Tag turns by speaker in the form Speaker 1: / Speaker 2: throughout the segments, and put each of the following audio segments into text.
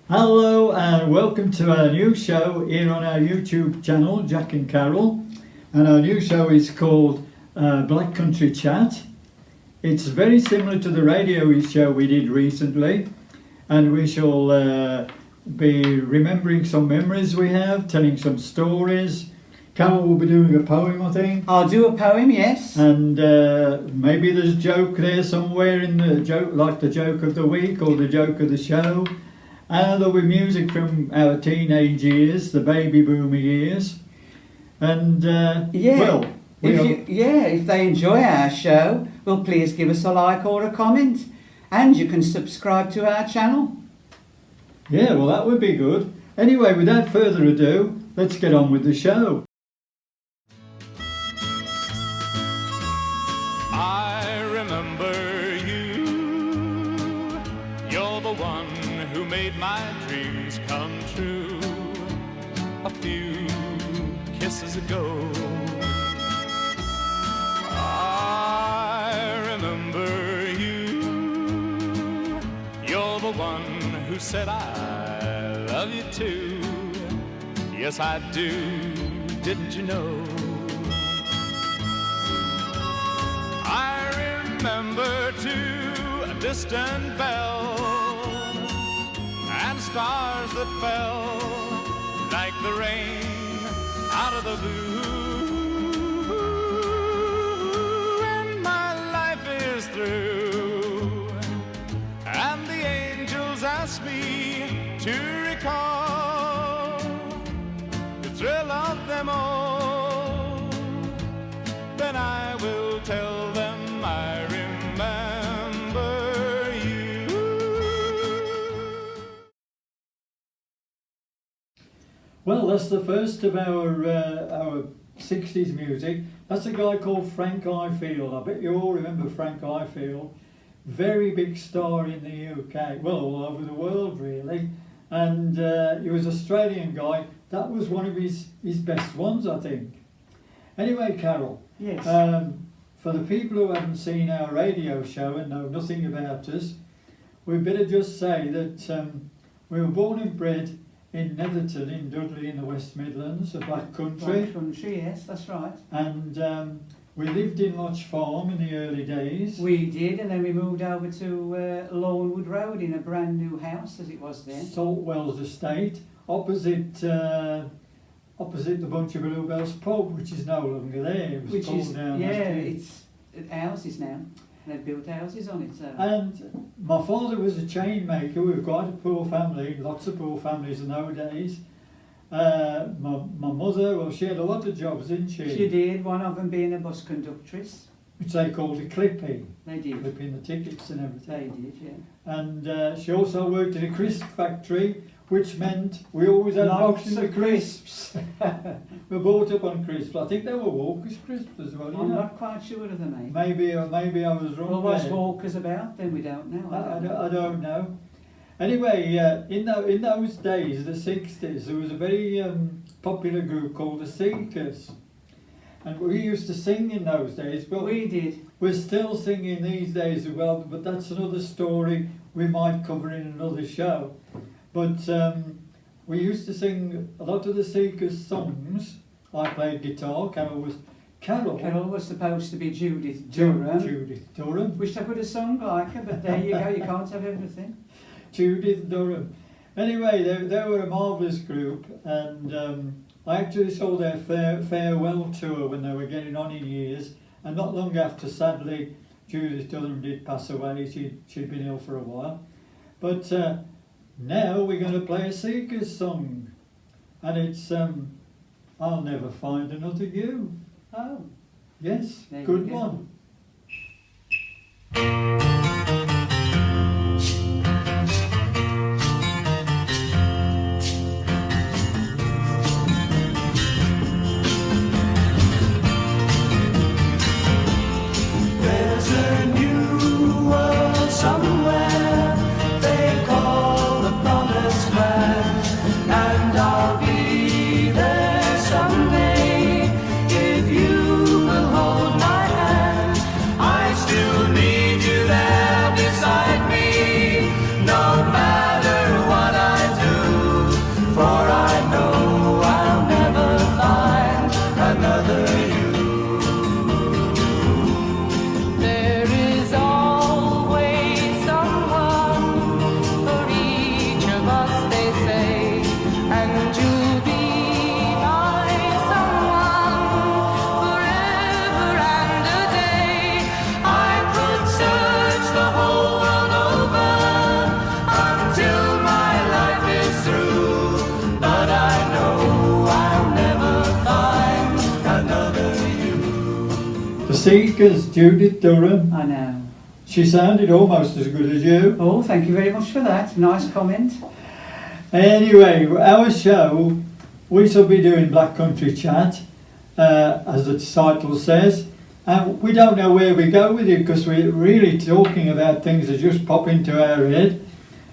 Speaker 1: Hello and welcome to our new show here on our YouTube channel, Jack and Carol. And our new show is called Black Country Chat. It's very similar to the radio show we did recently, and we shall be remembering some memories we have, telling some stories. Carol will be doing a poem, I think.
Speaker 2: I'll do a poem, yes.
Speaker 1: And maybe there's a joke there somewhere in the joke, like the joke of the week or the joke of the show. And there'll be music from our teenage years, the baby boomer years. And
Speaker 2: if they enjoy our show, well, please give us a like or a comment, and you can subscribe to our channel.
Speaker 1: Yeah, well, that would be good. Anyway, without further ado, let's get on with the show.
Speaker 3: I remember you. You're the one who made my dreams come true. A few kisses ago, I remember you. You're the one who said I love you too. Yes, I do, didn't you know? I remember too a distant bell and stars that fell like the rain out of the blue. And my life is through, and the angels ask me to recall the thrill of them all. Then I will tell them I remember you.
Speaker 1: Well, that's the first of our 60s music. That's a guy called Frank Ifield. I bet you all remember Frank Ifield. Very big star in the UK, well, all over the world really. And he was an Australian guy. That was one of his best ones, I think. Anyway, Carol.
Speaker 2: Yes.
Speaker 1: For the people who haven't seen our radio show and know nothing about us, we better just say that we were born and bred in Netherton in Dudley in the West Midlands, a black country.
Speaker 2: Black country, yes, that's right.
Speaker 1: And we lived in Lodge Farm in the early days.
Speaker 2: We did, and then we moved over to Lawnwood Road in a brand new house, as it was then.
Speaker 1: Saltwells Estate, opposite the Bunch of Bluebells pub, which is no longer there. It was
Speaker 2: Which
Speaker 1: pulled
Speaker 2: is,
Speaker 1: down.
Speaker 2: it's houses now. They've built houses on it. So.
Speaker 1: And my father was a chain maker. We were quite a poor family, lots of poor families in those days. My mother, well, she had a lot of jobs, didn't she?
Speaker 2: She did, one of them being a bus conductress.
Speaker 1: Which they called a clippy.
Speaker 2: They did.
Speaker 1: Clipping the tickets and everything.
Speaker 2: They did, yeah.
Speaker 1: And she also worked in a crisp factory, which meant we always had
Speaker 2: Lots
Speaker 1: boxes
Speaker 2: of
Speaker 1: of crisps. We bought up on crisps. I think they were Walker's crisps as well.
Speaker 2: I'm not quite sure of the name.
Speaker 1: Maybe I was wrong.
Speaker 2: Well, was
Speaker 1: there.
Speaker 2: Walker's about? Then we don't know.
Speaker 1: I don't know. Anyway, in those days, the 60s, there was a very popular group called the Seekers. And we used to sing in those days, but
Speaker 2: we did.
Speaker 1: We're still singing these days as well, but that's another story we might cover in another show. But we used to sing a lot of the Seekers songs. I played guitar, Carol was
Speaker 2: supposed to be Judith Durham.
Speaker 1: Judith Durham.
Speaker 2: Wish I could have sung like her, but there you go, you can't have everything.
Speaker 1: Judith Durham. Anyway, they were a marvellous group, and I actually saw their farewell tour when they were getting on in years, and not long after, sadly, Judith Durham did pass away. She'd been ill for a while. But now we're going to play a Seekers song, and it's I'll Never Find Another You.
Speaker 2: Oh.
Speaker 1: Yes,
Speaker 2: There
Speaker 1: good
Speaker 2: you go.
Speaker 1: one.
Speaker 4: There's a new world somewhere they call the promised land, and I'll be there someday if you will hold my hand. I still need you there.
Speaker 1: Seekers, Judith Durham.
Speaker 2: I know.
Speaker 1: She sounded almost as good as you.
Speaker 2: Oh, thank you very much for that. Nice comment.
Speaker 1: Anyway, our show, we shall be doing Black Country Chat, as the title says. And we don't know where we go with it because we're really talking about things that just pop into our head.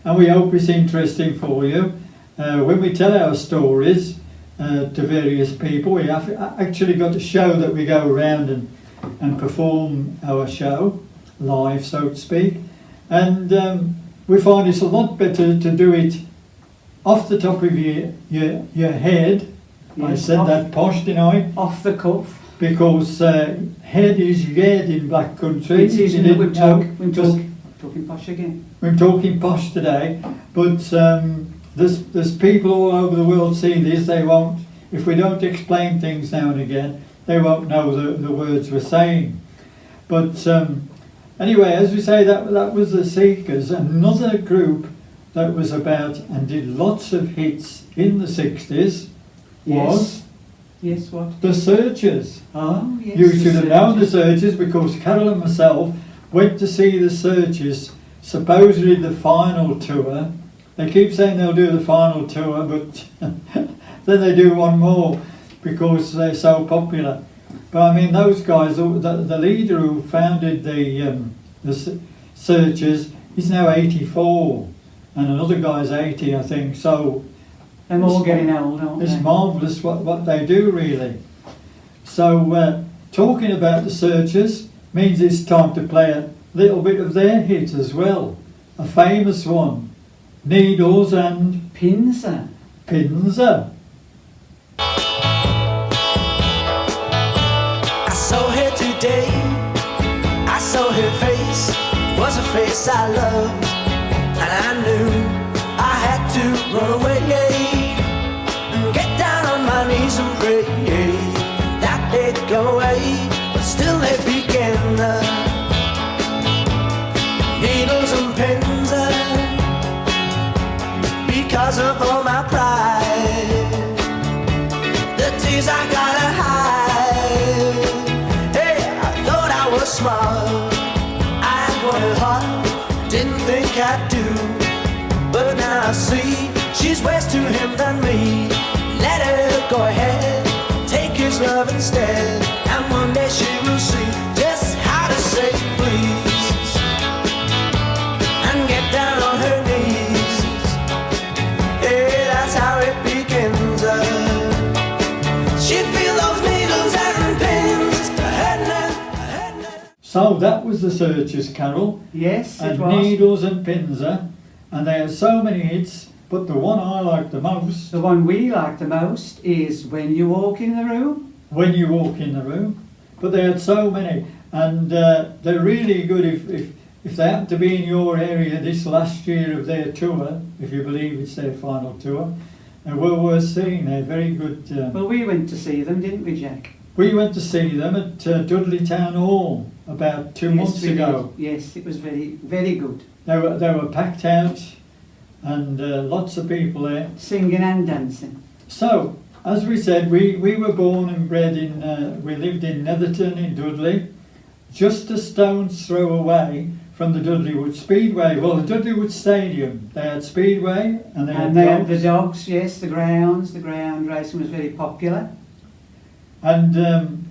Speaker 1: And we hope it's interesting for you. When we tell our stories to various people, we have actually got a show that we go around and perform our show live, so to speak. And we find it's a lot better to do it off the top of your head. I
Speaker 2: Yes,
Speaker 1: said that posh, didn't I?
Speaker 2: Off the cuff.
Speaker 1: Because head is yed in Black Country.
Speaker 2: It is,
Speaker 1: You
Speaker 2: we're
Speaker 1: didn't know, just-
Speaker 2: talking posh again.
Speaker 1: we're talking posh today, but there's people all over the world seeing this. They won't, if we don't explain things now and again, they won't know the words we're saying. But anyway, as we say, that was the Seekers. Another group that was about and did lots of hits in the 60s was
Speaker 2: Yes, what?
Speaker 1: the Searchers.
Speaker 2: Oh, yes.
Speaker 1: You
Speaker 2: the
Speaker 1: should have known the
Speaker 2: Searchers.
Speaker 1: Searchers because Carol and myself went to see the Searchers, supposedly the final tour. They keep saying they'll do the final tour, but then they do one more because they're so popular. But I mean, those guys, the leader who founded the Searchers, he's now 84, and another guy's 80, I think. So
Speaker 2: They're all getting old, aren't
Speaker 1: it's
Speaker 2: they?
Speaker 1: marvellous what they do, really. So, talking about the Searchers means it's time to play a little bit of their hit as well. A famous one, Needles and
Speaker 2: Pins.
Speaker 1: Pinzer.
Speaker 4: I saw her today, I saw her face, it was a face I loved, and I knew I had to run away, and get down on my knees and pray that they'd go away, but still they begin. Needles and pins, because of all my pride, the tears I gotta hide. Hey, I thought I was smart, I wanted hard, didn't think I'd do, but now I see she's worse to him than me. Let her go ahead, take his love instead, and one day she will see just how to say please, and get down on her knees. Hey, that's how it begins. She feel those needles and pins.
Speaker 1: So that was the Searchers, Carol,
Speaker 2: Yes, it
Speaker 1: and
Speaker 2: was.
Speaker 1: Needles and Pinzer, and they had so many hits. But the one I like the most,
Speaker 2: The one we like the most is When You Walk in the Room.
Speaker 1: When You Walk in the Room. But they had so many, and they're really good if they happen to be in your area this last year of their tour, if you believe it's their final tour. They're well worth seeing. They're very good.
Speaker 2: Well, we went to see them, didn't we, Jack?
Speaker 1: We went to see them at Dudley Town Hall about 2 months
Speaker 2: we
Speaker 1: ago.
Speaker 2: did. Yes, it was very, very good.
Speaker 1: They were packed out, and lots of people there.
Speaker 2: Singing and dancing.
Speaker 1: So, as we said, we were born and bred we lived in Netherton in Dudley, just a stone's throw away from the Dudleywood Speedway. Well, the Dudleywood Stadium. They had Speedway and they had
Speaker 2: They had the
Speaker 1: dogs.
Speaker 2: dogs, yes, the grounds. The ground racing was very popular.
Speaker 1: And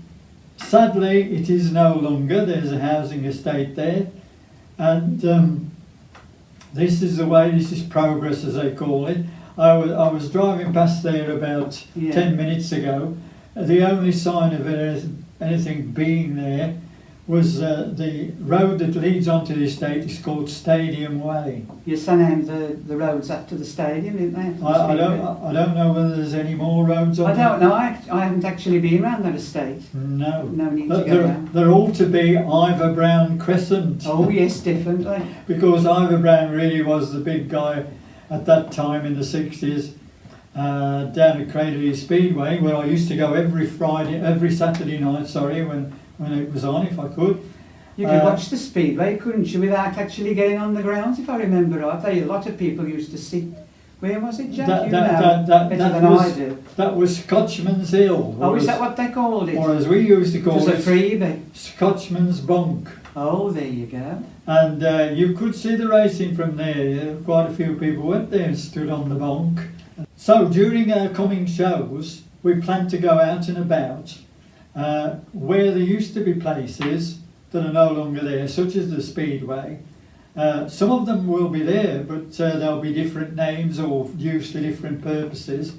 Speaker 1: sadly, it is no longer. There's a housing estate there. And this is the way, this is progress, as they call it. I was driving past there about 10 minutes ago. The only sign of anything being there was the road that leads onto the estate is called Stadium Way.
Speaker 2: Your son named the roads after the stadium, didn't they?
Speaker 1: I don't know whether there's any more roads on
Speaker 2: I don't know. I haven't actually been around that estate.
Speaker 1: No.
Speaker 2: No need to
Speaker 1: But
Speaker 2: go around.
Speaker 1: there ought to be Ivor Brown Crescent.
Speaker 2: Oh yes, definitely.
Speaker 1: Because Ivor Brown really was the big guy at that time in the 60s, down at Cradley Speedway, where I used to go every Saturday night, when it was on, if I could.
Speaker 2: You could watch the speedway, couldn't you, without actually getting on the grounds, if I remember right. A lot of people used to sit Where was it, Jack?
Speaker 1: That-
Speaker 2: You
Speaker 1: that-
Speaker 2: know
Speaker 1: that- that-
Speaker 2: better
Speaker 1: that
Speaker 2: than
Speaker 1: was-
Speaker 2: I do.
Speaker 1: That was Scotchman's Hill.
Speaker 2: Oh,
Speaker 1: or
Speaker 2: is
Speaker 1: as-
Speaker 2: that what they called it?
Speaker 1: Or as we used to
Speaker 2: It
Speaker 1: call
Speaker 2: was a
Speaker 1: it,
Speaker 2: freebie.
Speaker 1: Scotchman's Bunk.
Speaker 2: Oh, there you go.
Speaker 1: And you could see the racing from there. Quite a few people went there and stood on the bunk. So during our coming shows, we plan to go out and about where there used to be places that are no longer there, such as the Speedway. Some of them will be there, but there'll be different names or used for different purposes.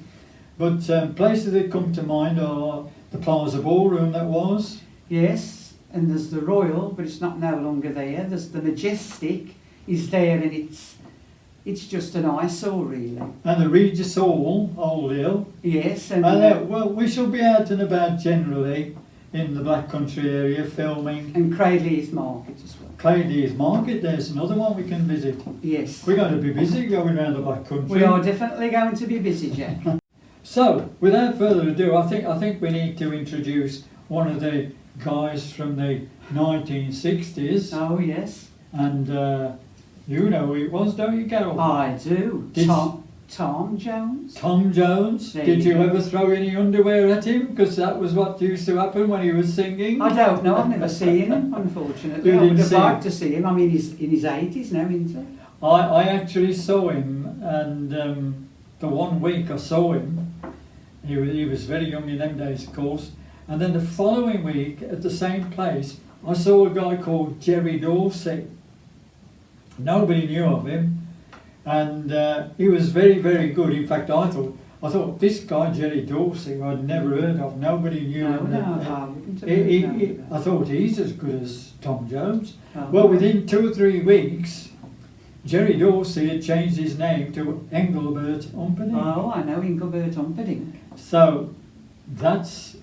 Speaker 1: But places that come to mind are the Plaza Ballroom that was,
Speaker 2: Yes, and there's the Royal, but it's not no longer there. There's the Majestic, is there, and it's just an eyesore, really.
Speaker 1: and the Regis Hall, Old Hill.
Speaker 2: Yes, and
Speaker 1: Well, we shall be out and about generally in the Black Country area filming.
Speaker 2: Craigleith Market as well.
Speaker 1: Claydees Market, there's another one we can visit.
Speaker 2: Yes,
Speaker 1: We're going to be busy going around the Black Country.
Speaker 2: we are definitely going to be busy, Jack.
Speaker 1: So, without further ado, I think we need to introduce one of the guys from the 1960s,
Speaker 2: Oh yes,
Speaker 1: and you know who it was, don't you, Carol?
Speaker 2: I do.
Speaker 1: Did-
Speaker 2: Tom Jones.
Speaker 1: Tom Jones.
Speaker 2: There
Speaker 1: Did
Speaker 2: you
Speaker 1: you
Speaker 2: go.
Speaker 1: ever throw any underwear at him? Because that was what used to happen when he was singing.
Speaker 2: I don't know. I've never seen him, unfortunately.
Speaker 1: You
Speaker 2: I would
Speaker 1: didn't
Speaker 2: have
Speaker 1: see
Speaker 2: liked
Speaker 1: him?
Speaker 2: to see him. I mean, he's in his 80s now, isn't he?
Speaker 1: I actually saw him, and the 1 week I saw him, he was very young in them days, of course. And then the following week, at the same place, I saw a guy called Jerry Dorsey. Nobody knew of him, and he was very, very good. In fact, I thought this guy Jerry Dorsey, I'd never heard of. Nobody knew
Speaker 2: No,
Speaker 1: him.
Speaker 2: no, I wouldn't have known
Speaker 1: I thought he's as good as Tom Jones.
Speaker 2: Oh.
Speaker 1: Well, within 2 or 3 weeks, Jerry Dorsey had changed his name to Engelbert Humperdinck.
Speaker 2: Oh, I know Engelbert Humperdinck.
Speaker 1: So that's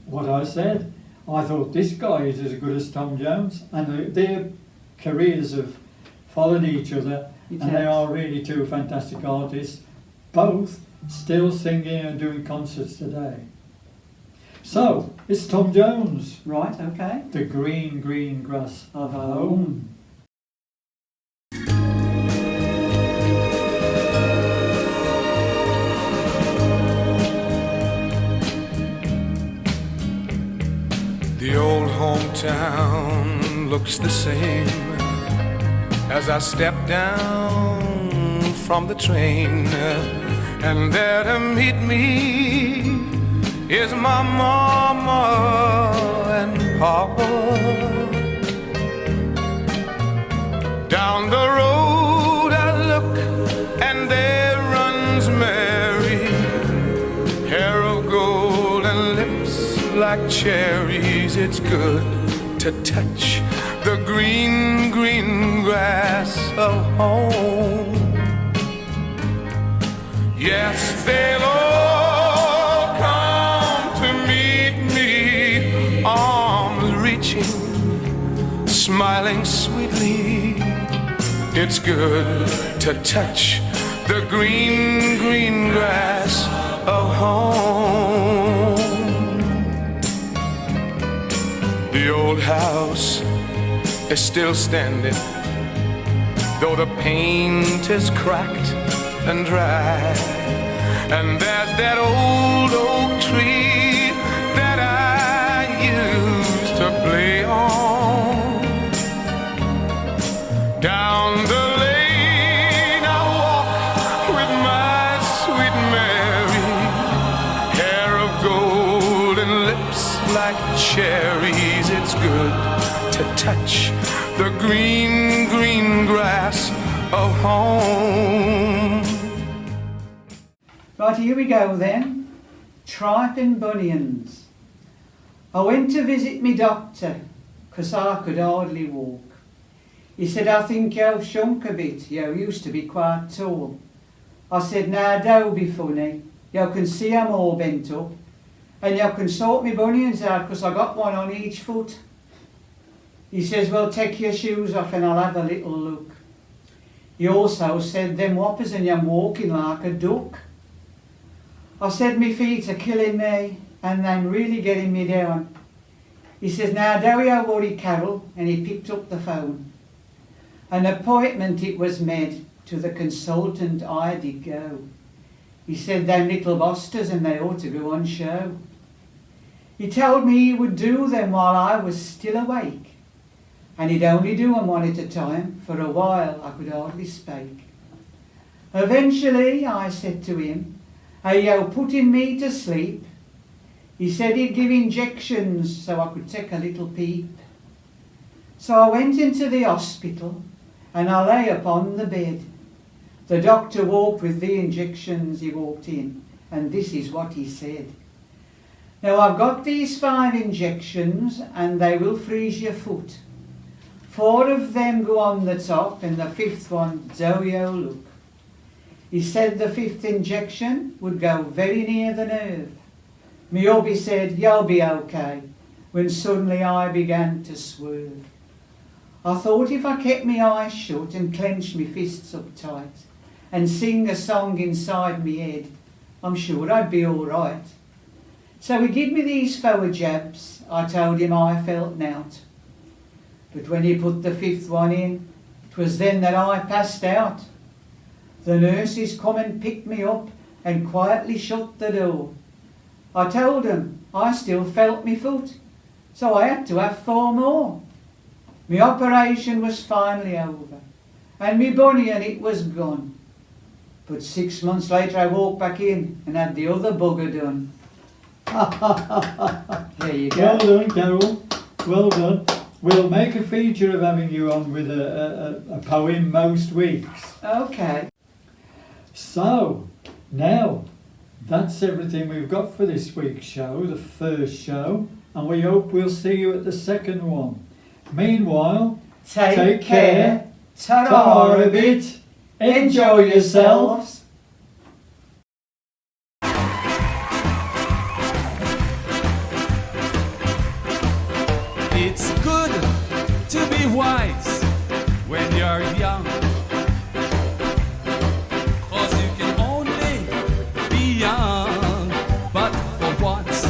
Speaker 1: what I said. I thought this guy is as good as Tom Jones, and their careers have followed each other,
Speaker 2: It
Speaker 1: and they
Speaker 2: has.
Speaker 1: are really two fantastic artists, both still singing and doing concerts today. So it's Tom Jones,
Speaker 2: Right, okay.
Speaker 1: the green, green grass
Speaker 2: Of
Speaker 1: of
Speaker 2: home.
Speaker 1: home.
Speaker 3: The old hometown looks the same as I step down from the train, and there to meet me is my mama and papa. Down the road I look, and there runs Mary, hair of gold and lips like cherries. It's good to touch the green, green grass of home. Yes, they'll all come to meet me, arms reaching, smiling sweetly. It's good to touch the green, green grass of home. The old house is still standing, though the paint is cracked and dry. And there's that old oak tree that I used to play on. Down the lane I walk with my sweet Mary, hair of gold and lips like cherries. It's good to touch the green, green grass of home.
Speaker 2: Right, here we go then. Tripe and bunions. I went to visit me doctor, 'cause I could hardly walk. He said, I think you've shrunk a bit. You used to be quite tall. I said, now don't be funny. You can see I'm all bent up. And you can sort me bunions out, 'cause I got one on each foot. He says, well, take your shoes off and I'll have a little look. He also said, them whoppers and you're walking like a duck. I said, my feet are killing me and they're really getting me down. He says, now don't you worry, Carol. And he picked up the phone. An appointment it was made to the consultant I did go. He said them little busters and they ought to go on show. He told me he would do them while I was still awake, and he'd only do 'em one at a time. For a while I could hardly spake. Eventually I said to him, "Are you putting me to sleep?" He said he'd give injections so I could take a little peep. So I went into the hospital and I lay upon the bed. The doctor walked with the injections, he walked in, and this is what he said. "Now I've got these 5 injections and they will freeze your foot. 4 of them go on the top and the 5th one, yo look." He said the 5th injection would go very near the nerve. Me hubby said, "You'll be okay," when suddenly I began to swerve. I thought if I kept my eyes shut and clenched my fists up tight and sing a song inside me head, I'm sure I'd be all right. So he gave me these 4 jabs. I told him I felt nowt. But when he put the 5th one in, 'twas then that I passed out. The nurses come and picked me up and quietly shut the door. I told them I still felt me foot, so I had to have 4 more. My operation was finally over, and me bunion it was gone. But 6 months later I walked back in and had the other bugger done. There you go.
Speaker 1: Well done, Carol. Well done. We'll make a feature of having you on with a poem most weeks.
Speaker 2: Okay.
Speaker 1: So, now, that's everything we've got for this week's show, the first show, and we hope we'll see you at the second one. Meanwhile,
Speaker 2: Take care. Ta-ra
Speaker 1: ta-ra a bit, enjoy yourselves.
Speaker 3: It's good to be wise when you're young, 'cause you can only be young, but for once.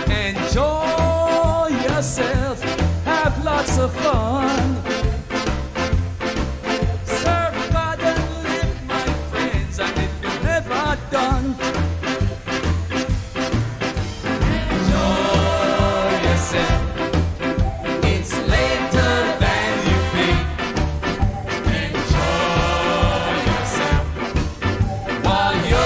Speaker 3: Enjoy yourself, have lots of fun. Serve God and live, my friends, and if you've never done, enjoy yourself. It's later than you think. Enjoy yourself while you're